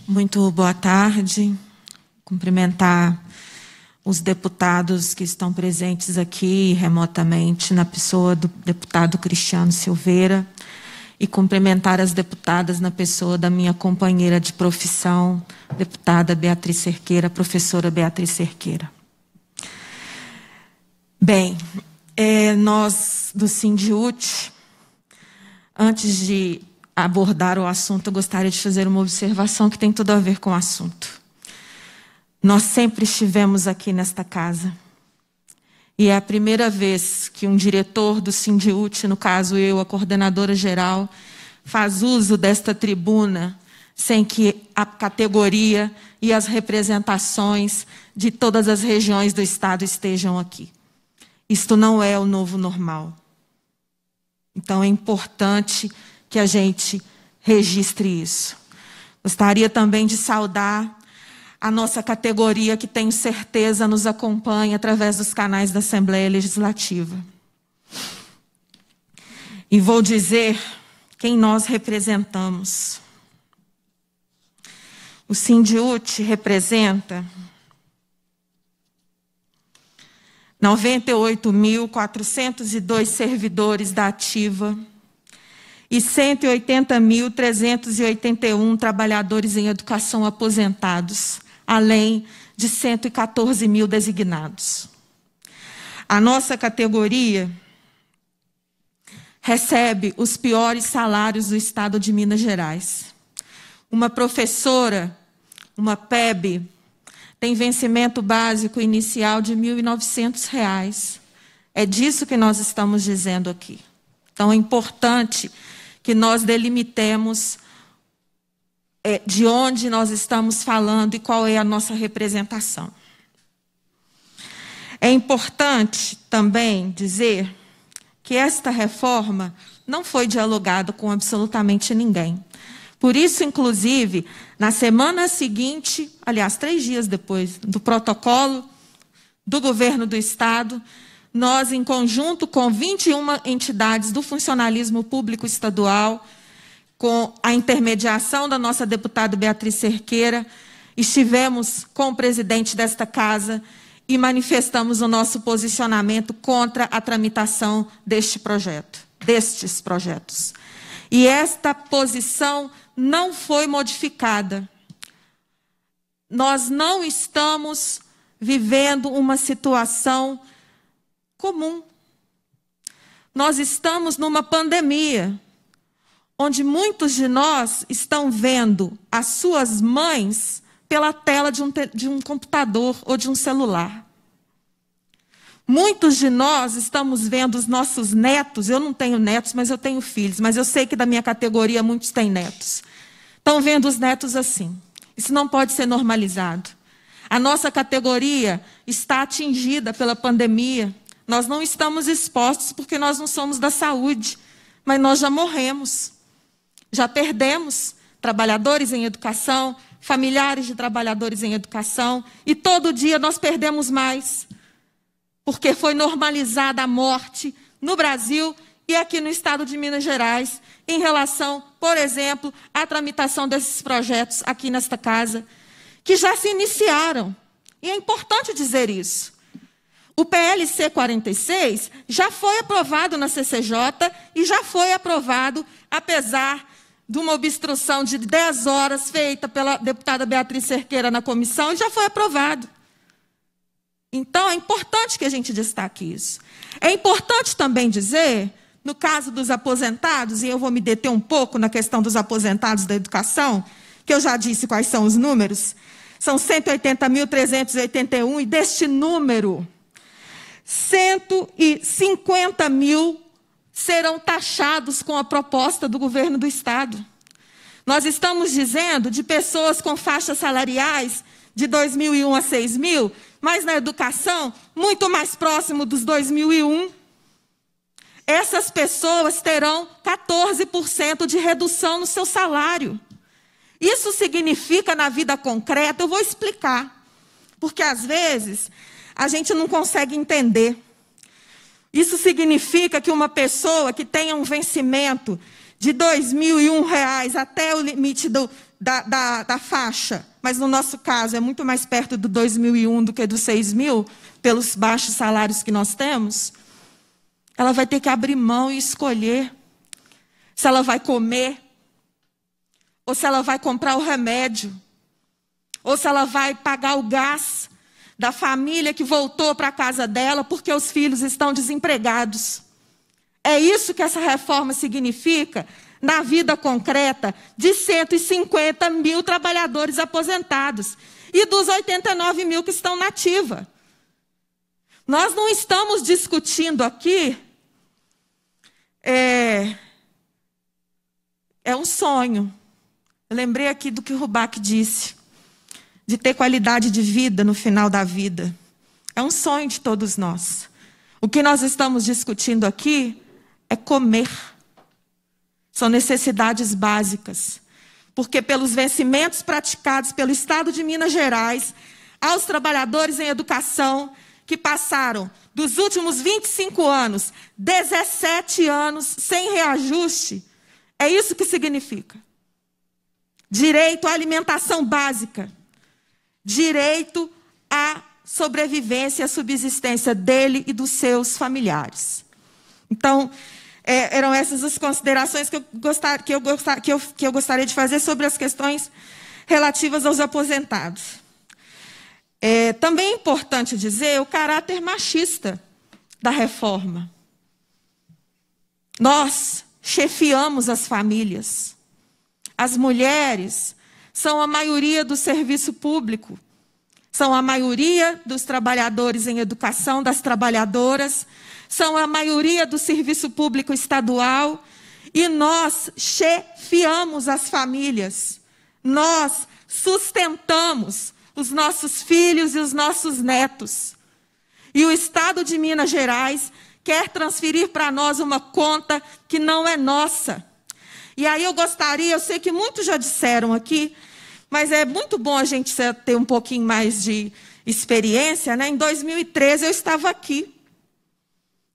Muito boa tarde. Cumprimentar os deputados que estão presentes aqui remotamente, na pessoa do deputado Cristiano Silveira, e cumprimentar as deputadas na pessoa da minha companheira de profissão, deputada Beatriz Cerqueira, professora Beatriz Cerqueira. Bem, nós do Sindiúti, antes de abordar o assunto, eu gostaria de fazer uma observação que tem tudo a ver com o assunto. Nós sempre estivemos aqui nesta casa. E é a primeira vez que um diretor do Sindiúti, no caso eu, a coordenadora geral, faz uso desta tribuna sem que a categoria e as representações de todas as regiões do Estado estejam aqui. Isto não é o novo normal. Então é importante que a gente registre isso. Gostaria também de saudar a nossa categoria, que tenho certeza nos acompanha através dos canais da Assembleia Legislativa. E vou dizer quem nós representamos. O Sindiúti representa 98.402 servidores da ativa e 180.381 trabalhadores em educação aposentados, além de 114 mil designados. A nossa categoria recebe os piores salários do Estado de Minas Gerais. Uma professora, uma PEB, tem vencimento básico inicial de R$ 1.900. É disso que nós estamos dizendo aqui. Então, é importante que nós delimitemos de onde nós estamos falando e qual é a nossa representação. É importante também dizer que esta reforma não foi dialogada com absolutamente ninguém. Por isso, inclusive, na semana seguinte, aliás, 3 dias depois do protocolo do governo do Estado, nós, em conjunto com 21 entidades do funcionalismo público estadual, com a intermediação da nossa deputada Beatriz Cerqueira, estivemos com o presidente desta casa e manifestamos o nosso posicionamento contra a tramitação destes projetos. E esta posição não foi modificada. Nós não estamos vivendo uma situação comum. Nós estamos numa pandemia, onde muitos de nós estão vendo as suas mães pela tela de um computador ou de um celular. Muitos de nós estamos vendo os nossos netos, eu não tenho netos, mas eu tenho filhos, mas eu sei que da minha categoria muitos têm netos. Estão vendo os netos assim. Isso não pode ser normalizado. A nossa categoria está atingida pela pandemia. Nós não estamos expostos porque nós não somos da saúde, mas nós já morremos. Já perdemos trabalhadores em educação, familiares de trabalhadores em educação, e todo dia nós perdemos mais, porque foi normalizada a morte no Brasil e aqui no Estado de Minas Gerais, em relação, por exemplo, à tramitação desses projetos aqui nesta casa, que já se iniciaram. E é importante dizer isso. O PLC 46 já foi aprovado na CCJ e já foi aprovado, apesar de uma obstrução de 10 horas feita pela deputada Beatriz Cerqueira na comissão, e já foi aprovado. Então, é importante que a gente destaque isso. É importante também dizer, no caso dos aposentados, e eu vou me deter um pouco na questão dos aposentados da educação, que eu já disse quais são os números, são 180.381, e deste número, 150 mil serão taxados com a proposta do governo do Estado. Nós estamos dizendo de pessoas com faixas salariais de 2.001 a 6.000, mas na educação, muito mais próximo dos 2.001. Essas pessoas terão 14% de redução no seu salário. Isso significa, na vida concreta, eu vou explicar, porque às vezes a gente não consegue entender. Isso significa que uma pessoa que tenha um vencimento de R$ 2.001 até o limite da faixa, mas no nosso caso é muito mais perto do 2.001 do que do 6.000, pelos baixos salários que nós temos, ela vai ter que abrir mão e escolher se ela vai comer, ou se ela vai comprar o remédio, ou se ela vai pagar o gás da família que voltou para a casa dela porque os filhos estão desempregados. É isso que essa reforma significa na vida concreta de 150 mil trabalhadores aposentados e dos 89 mil que estão na ativa. Nós não estamos discutindo aqui um sonho. Eu lembrei aqui do que o Rubac disse, de ter qualidade de vida no final da vida. É um sonho de todos nós. O que nós estamos discutindo aqui é comer. São necessidades básicas. Porque pelos vencimentos praticados pelo Estado de Minas Gerais aos trabalhadores em educação, que passaram dos últimos 25 anos, 17 anos sem reajuste, é isso que significa. Direito à alimentação básica. Direito à sobrevivência e à subsistência dele e dos seus familiares. Então, eram essas as considerações que eu gostaria de fazer sobre as questões relativas aos aposentados. Também é importante dizer o caráter machista da reforma. Nós chefiamos as famílias. As mulheres são a maioria do serviço público, são a maioria dos trabalhadores em educação, das trabalhadoras, são a maioria do serviço público estadual, e nós chefiamos as famílias, nós sustentamos os nossos filhos e os nossos netos. E o Estado de Minas Gerais quer transferir para nós uma conta que não é nossa. E aí eu sei que muitos já disseram aqui, mas é muito bom a gente ter um pouquinho mais de experiência, né? Em 2013 eu estava aqui.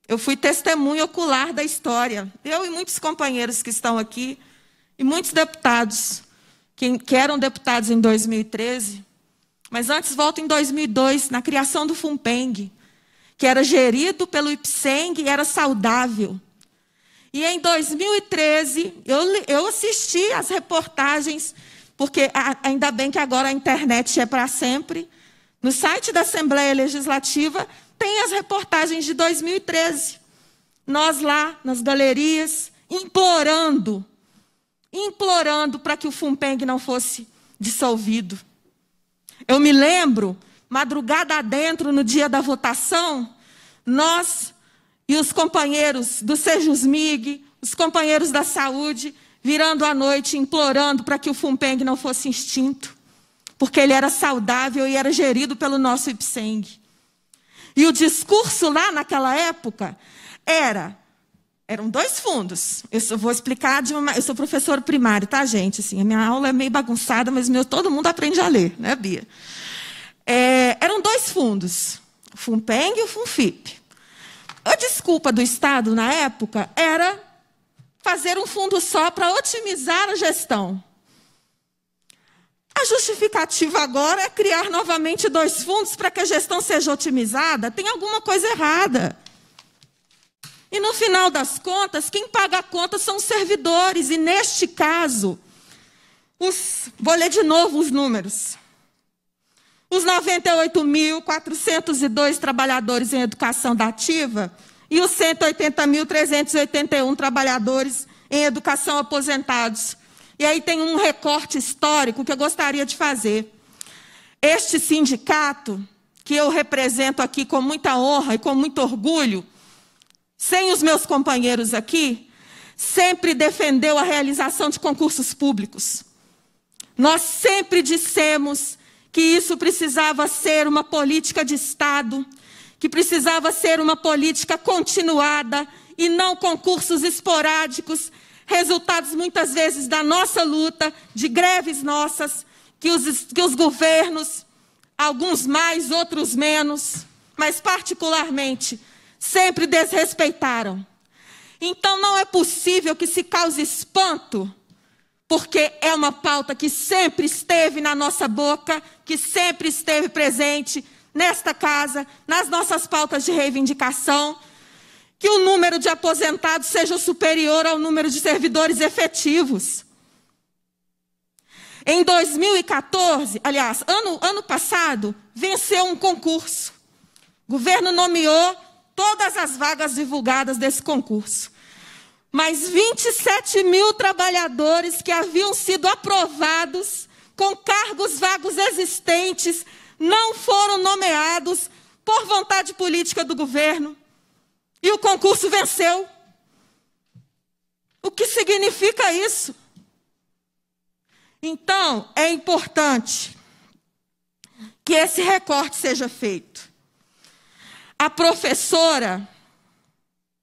Eu fui testemunha ocular da história. Eu e muitos companheiros que estão aqui, e muitos deputados, que eram deputados em 2013, mas antes volto em 2002, na criação do FUNPENG, que era gerido pelo IPSENG e era saudável. E em 2013, eu assisti às reportagens, porque ainda bem que agora a internet é para sempre. No site da Assembleia Legislativa tem as reportagens de 2013. Nós lá, nas galerias, implorando para que o FUNPENG não fosse dissolvido. Eu me lembro, madrugada adentro, no dia da votação, nós e os companheiros do Sejusmig, os companheiros da saúde, virando à noite, implorando para que o FUNPENG não fosse extinto, porque ele era saudável e era gerido pelo nosso IPSENG. E o discurso lá naquela época eram dois fundos. Eu vou explicar eu sou professora primária, tá, gente? Assim, a minha aula é meio bagunçada, mas todo mundo aprende a ler, né, Bia? Eram dois fundos, o FUNPENG e o FUNFIP. A desculpa do Estado, na época, era fazer um fundo só para otimizar a gestão. A justificativa agora é criar novamente dois fundos para que a gestão seja otimizada. Tem alguma coisa errada. E, no final das contas, quem paga a conta são os servidores. E, neste caso, vou ler de novo os números. Os 98.402 trabalhadores em educação da ativa e os 180.381 trabalhadores em educação aposentados. E aí tem um recorte histórico que eu gostaria de fazer. Este sindicato, que eu represento aqui com muita honra e com muito orgulho, sem os meus companheiros aqui, sempre defendeu a realização de concursos públicos. Nós sempre dissemos que isso precisava ser uma política de Estado, que precisava ser uma política continuada e não concursos esporádicos, resultados muitas vezes da nossa luta, de greves nossas, que os governos, alguns mais, outros menos, mas particularmente, sempre desrespeitaram. Então, não é possível que se cause espanto, porque é uma pauta que sempre esteve na nossa boca, que sempre esteve presente nesta casa, nas nossas pautas de reivindicação, que o número de aposentados seja superior ao número de servidores efetivos. Em 2014, aliás, ano passado, venceu um concurso. O governo nomeou todas as vagas divulgadas desse concurso. Mas 27 mil trabalhadores que haviam sido aprovados com cargos vagos existentes não foram nomeados por vontade política do governo. E o concurso venceu. O que significa isso? Então, é importante que esse recorte seja feito. A professora,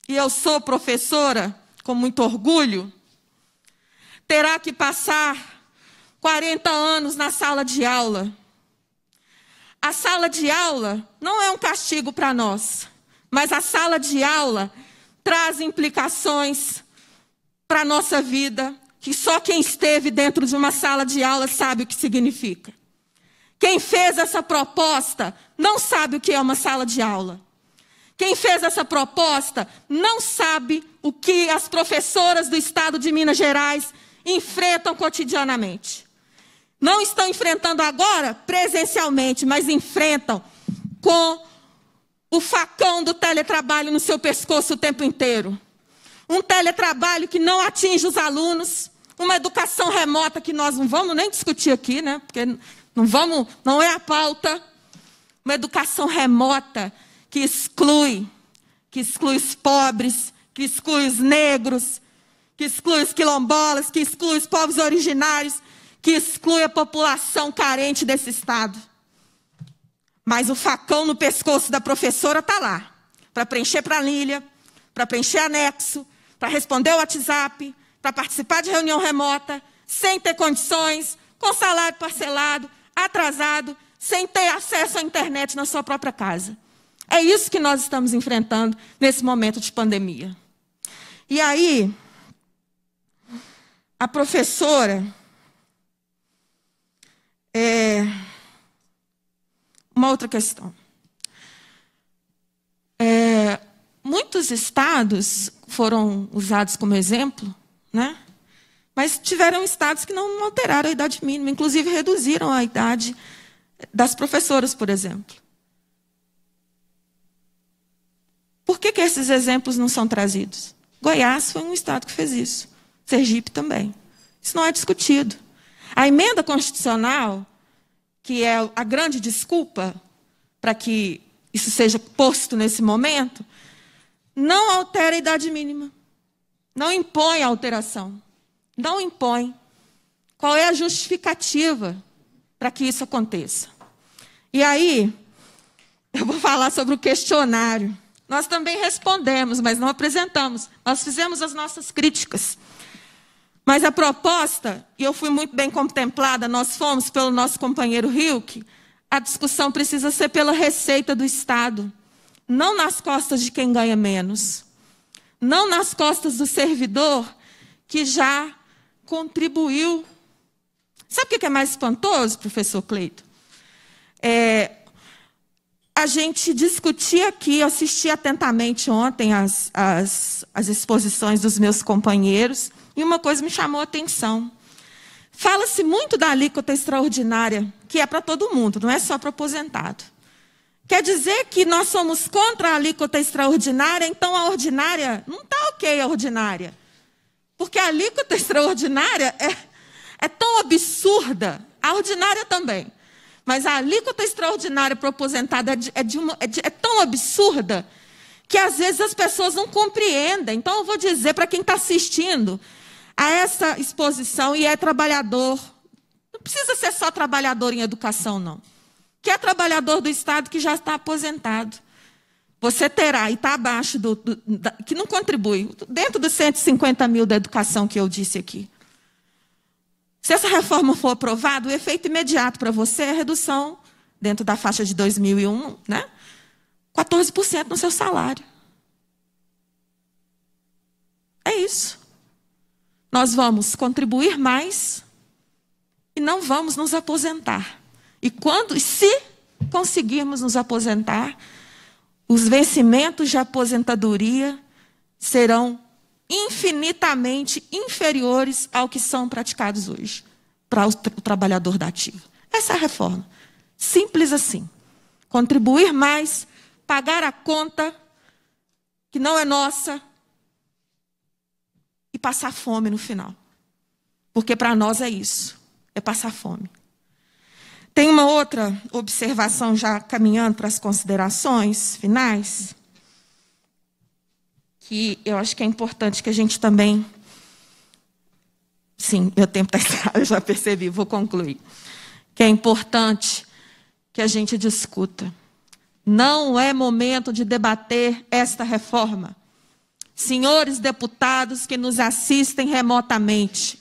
e eu sou professora com muito orgulho, terá que passar 40 anos na sala de aula. A sala de aula não é um castigo para nós, mas a sala de aula traz implicações para a nossa vida, que só quem esteve dentro de uma sala de aula sabe o que significa. Quem fez essa proposta não sabe o que é uma sala de aula. Quem fez essa proposta não sabe o que as professoras do estado de Minas Gerais enfrentam cotidianamente. Não estão enfrentando agora presencialmente, mas enfrentam com o facão do teletrabalho no seu pescoço o tempo inteiro. Um teletrabalho que não atinge os alunos, uma educação remota que nós não vamos nem discutir aqui, né? Porque não é a pauta. Uma educação remota que exclui os pobres, que exclui os negros, que exclui os quilombolas, que exclui os povos originários, que exclui a população carente desse estado. Mas o facão no pescoço da professora está lá, para preencher planilha, para preencher anexo, para responder o WhatsApp, para participar de reunião remota, sem ter condições, com salário parcelado, atrasado, sem ter acesso à internet na sua própria casa. É isso que nós estamos enfrentando nesse momento de pandemia. E aí, a professora... Uma outra questão. Muitos estados foram usados como exemplo, né? Mas tiveram estados que não alteraram a idade mínima, inclusive reduziram a idade das professoras, por exemplo. Por que esses exemplos não são trazidos? Goiás foi um estado que fez isso. Sergipe também. Isso não é discutido. A emenda constitucional, que é a grande desculpa para que isso seja posto nesse momento, não altera a idade mínima. Não impõe a alteração. Não impõe. Qual é a justificativa para que isso aconteça? E aí, eu vou falar sobre o questionário. Nós também respondemos, mas não apresentamos. Nós fizemos as nossas críticas. Mas a proposta, e eu fui muito bem contemplada, nós fomos pelo nosso companheiro Hilke, a discussão precisa ser pela receita do Estado, não nas costas de quem ganha menos, não nas costas do servidor que já contribuiu. Sabe o que é mais espantoso, professor Cleito? A gente discutia aqui, eu assisti atentamente ontem as exposições dos meus companheiros, e uma coisa me chamou a atenção. Fala-se muito da alíquota extraordinária, que é para todo mundo, não é só para aposentado. Quer dizer que nós somos contra a alíquota extraordinária, então a ordinária, não está ok a ordinária. Porque a alíquota extraordinária é tão absurda, a ordinária também. Mas a alíquota extraordinária para o aposentado é tão absurda que às vezes as pessoas não compreendem. Então eu vou dizer para quem está assistindo a essa exposição e é trabalhador, não precisa ser só trabalhador em educação, não. Que é trabalhador do Estado que já está aposentado. Você terá, e está abaixo que não contribui, dentro dos 150 mil da educação que eu disse aqui. Se essa reforma for aprovada, o efeito imediato para você é a redução, dentro da faixa de 2001, né? 14% no seu salário. isso. Nós vamos contribuir mais e não vamos nos aposentar. E se conseguirmos nos aposentar, os vencimentos de aposentadoria serão infinitamente inferiores ao que são praticados hoje para o trabalhador da ativa. Essa é a reforma. Simples assim. Contribuir mais, pagar a conta que não é nossa e passar fome no final. Porque para nós é isso, é passar fome. Tem uma outra observação, já caminhando para as considerações finais, que eu acho que é importante que a gente também... Sim, meu tempo está estourado, eu já percebi, vou concluir. Que é importante que a gente discuta. Não é momento de debater esta reforma. Senhores deputados que nos assistem remotamente,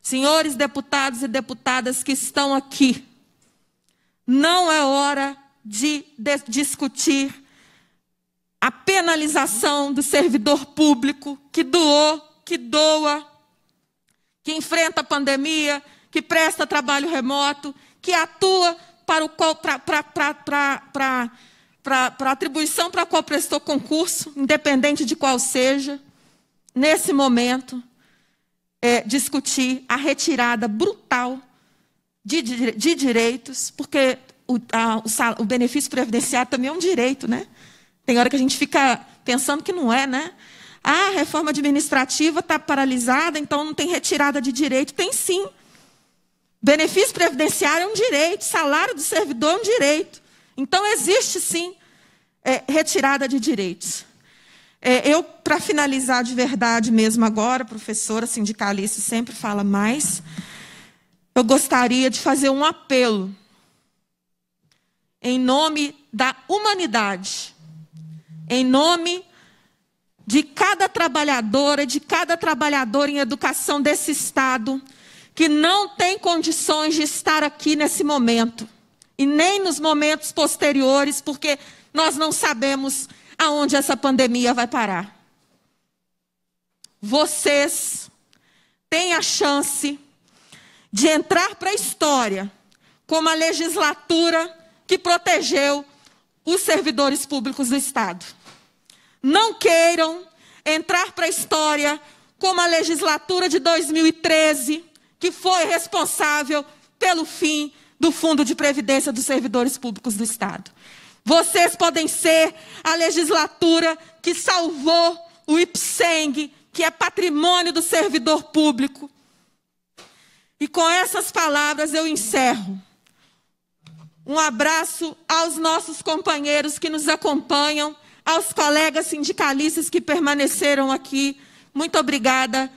senhores deputados e deputadas que estão aqui, não é hora de discutir a penalização do servidor público que doou, que doa, que enfrenta a pandemia, que presta trabalho remoto, que atua para a atribuição para a qual prestou concurso, independente de qual seja. Nesse momento, discutir a retirada brutal de direitos, porque o benefício previdenciário também é um direito, né? Tem hora que a gente fica pensando que não é, né? A reforma administrativa está paralisada, então não tem retirada de direito. Tem sim. Benefício previdenciário é um direito, salário do servidor é um direito. Então existe sim retirada de direitos. Eu, para finalizar de verdade mesmo agora, professora sindicalista sempre fala mais, eu gostaria de fazer um apelo em nome da humanidade, em nome de cada trabalhadora, de cada trabalhador em educação desse Estado, que não tem condições de estar aqui nesse momento, e nem nos momentos posteriores, porque nós não sabemos aonde essa pandemia vai parar. Vocês têm a chance de entrar para a história como a legislatura que protegeu os servidores públicos do Estado. Não queiram entrar para a história como a legislatura de 2013, que foi responsável pelo fim do Fundo de Previdência dos Servidores Públicos do Estado. Vocês podem ser a legislatura que salvou o IPSENG, que é patrimônio do servidor público. E com essas palavras eu encerro. Um abraço aos nossos companheiros que nos acompanham, aos colegas sindicalistas que permaneceram aqui. Muito obrigada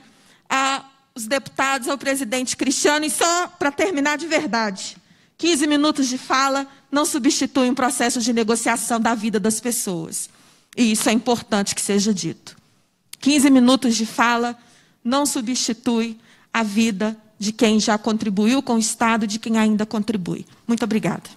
aos deputados, ao presidente Cristiano. E só para terminar de verdade, 15 minutos de fala não substituem um processo de negociação da vida das pessoas. E isso é importante que seja dito. 15 minutos de fala não substitui a vida de quem já contribuiu com o Estado, de quem ainda contribui. Muito obrigada.